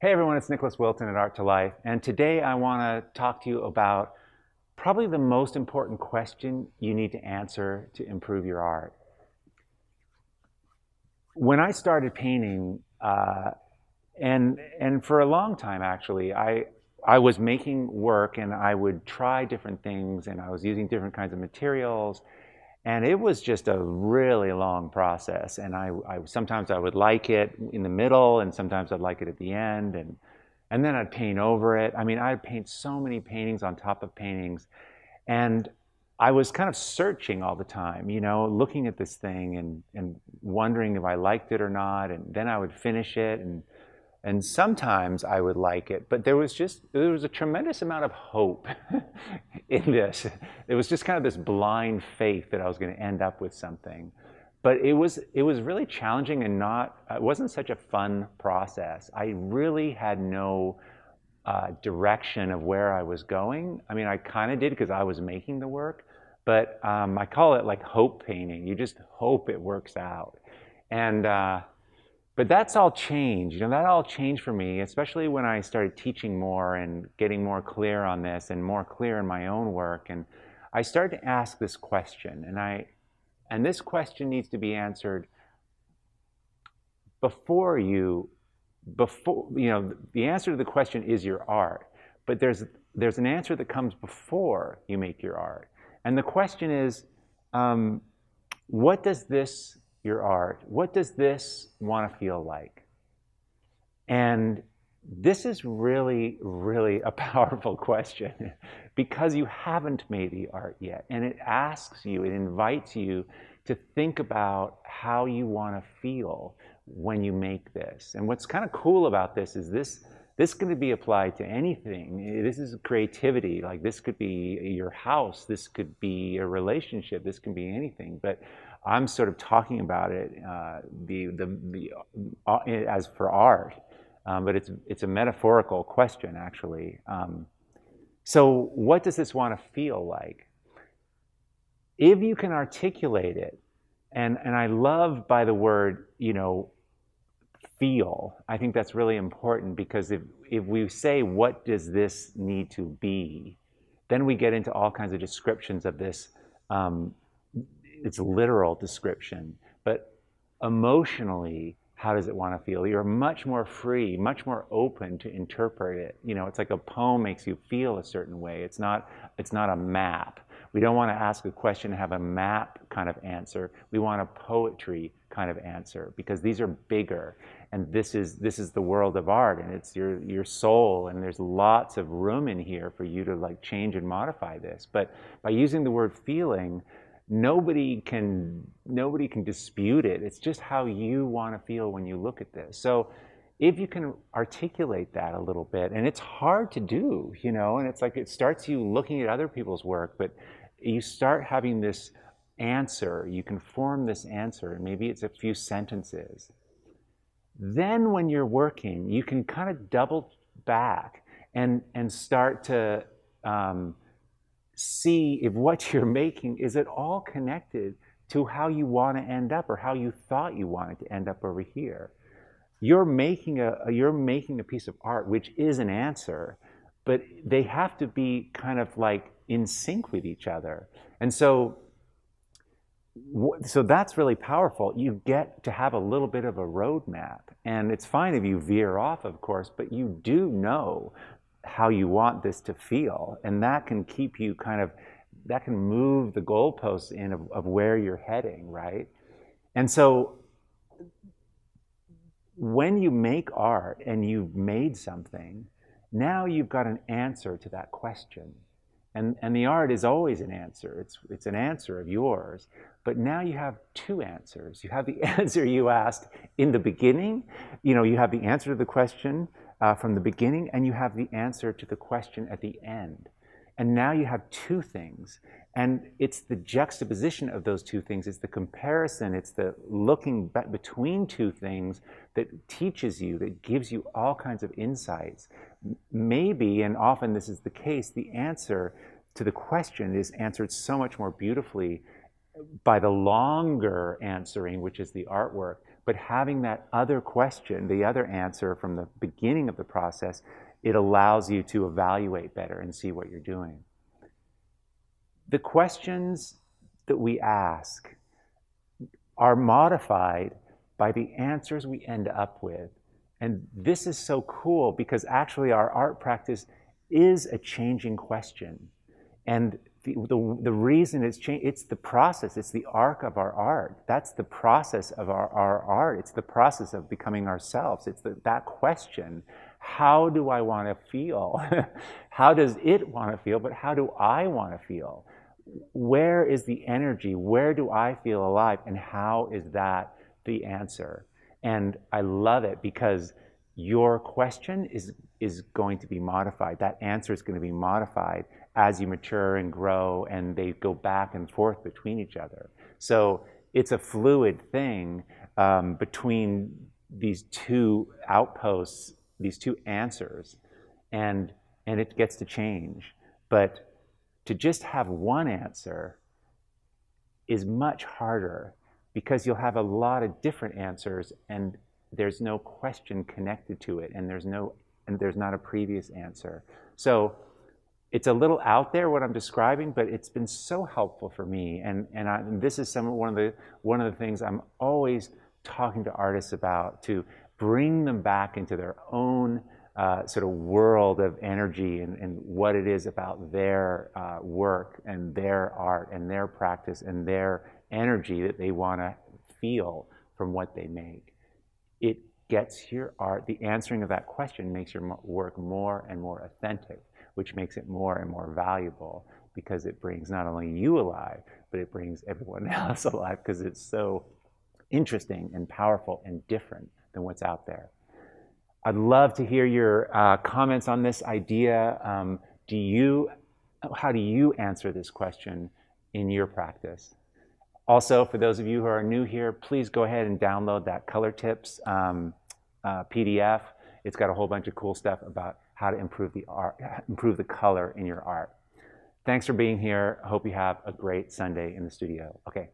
Hey everyone, it's Nicholas Wilton at Art to Life, and today I want to talk to you about probably the most important question you need to answer to improve your art. When I started painting, and for a long time actually, I was making work and I would try different things and I was using different kinds of materials, and it was just a really long process. And I sometimes I would like it in the middle, and sometimes I'd like it at the end, and then I'd paint over it. I mean, I'd paint so many paintings on top of paintings, and I was kind of searching all the time, looking at this thing and wondering if I liked it or not. And then I would finish it, and sometimes I would like it, but there was a tremendous amount of hope in this. It was just kind of this blind faith that I was going to end up with something. But it was really challenging, and it wasn't such a fun process. I really had no direction of where I was going. I mean, I kind of did because I was making the work, but I call it like hope painting. You just hope it works out. And but that's all changed. That all changed for me, especially when I started teaching more and getting more clear on this and more clear in my own work. And I started to ask this question, and this question needs to be answered before the answer to the question is your art, but there's an answer that comes before you make your art. And the question is, what does this want to feel like? And this is really, really a powerful question because you haven't made the art yet. And it invites you to think about how you want to feel when you make this. And what's kind of cool about this is this can be applied to anything. This is creativity. Like, this could be your house, this could be a relationship, this can be anything. But I'm sort of talking about it as for art, but it's a metaphorical question actually. So what does this want to feel like? If you can articulate it, and I love by the word, feel. I think that's really important, because if we say, what does this need to be, then we get into all kinds of descriptions of this. It's literal description, but emotionally, how does it want to feel? You're much more free, much more open to interpret it. It's like a poem makes you feel a certain way. It's not a map. We don't want to ask a question and have a map kind of answer. We want a poetry kind of answer, because these are bigger, and this is the world of art, and it's your soul, and there's lots of room in here for you to like change and modify this. But by using the word feeling, nobody can dispute it. It's just how you want to feel when you look at this. So if you can articulate that a little bit, and it's hard to do, and it's like it starts you looking at other people's work, but you start having this answer. You can form this answer, and maybe it's a few sentences. Then when you're working, you can kind of double back and start to see if what you're making, is it all connected to how you want to end up, or how you thought you wanted to end up over here. You're making a piece of art which is an answer, but they have to be kind of like in sync with each other. And so that's really powerful. You get to have a little bit of a roadmap, and it's fine if you veer off, of course, but you do know how you want this to feel, and that can keep you that can move the goalposts of where you're heading, right? And so when you make art and you've made something, now you've got an answer to that question. And the art is always an answer. It's an answer of yours. But now you have two answers. You have the answer you asked in the beginning. You have the answer to the question from the beginning, and you have the answer to the question at the end. And now you have two things. And it's the juxtaposition of those two things. It's the comparison. It's the looking back between two things that teaches you, that gives you all kinds of insights. Maybe, and often this is the case, the answer to the question is answered so much more beautifully by the longer answering, which is the artwork. But having that other question, the other answer from the beginning of the process, it allows you to evaluate better and see what you're doing. The questions that we ask are modified by the answers we end up with. And this is so cool because actually our art practice is a changing question. And the reason it's the process, it's the arc of our art. That's the process of our art. It's the process of becoming ourselves. It's that question, how do I want to feel? How does it want to feel, but how do I want to feel? Where is the energy? Where do I feel alive? And how is that the answer? And I love it because your question is going to be modified. That answer is going to be modified as you mature and grow, and they go back and forth between each other. So it's a fluid thing between these two outposts, these two answers, and it gets to change. But to just have one answer is much harder because you'll have a lot of different answers and there's no question connected to it, and there's not a previous answer. So it's a little out there what I'm describing, but it's been so helpful for me. And this is one of the things I'm always talking to artists about, to bring them back into their own sort of world of energy and what it is about their work and their art and their practice and their energy that they want to feel from what they make. It gets your art, the answering of that question makes your work more and more authentic, which makes it more and more valuable because it brings not only you alive, but it brings everyone else alive because it's so interesting and powerful and different than what's out there. I'd love to hear your comments on this idea. How do you answer this question in your practice? Also, for those of you who are new here, please go ahead and download that Color Tips PDF. It's got a whole bunch of cool stuff about how to improve the color in your art. Thanks for being here. I hope you have a great Sunday in the studio. Okay.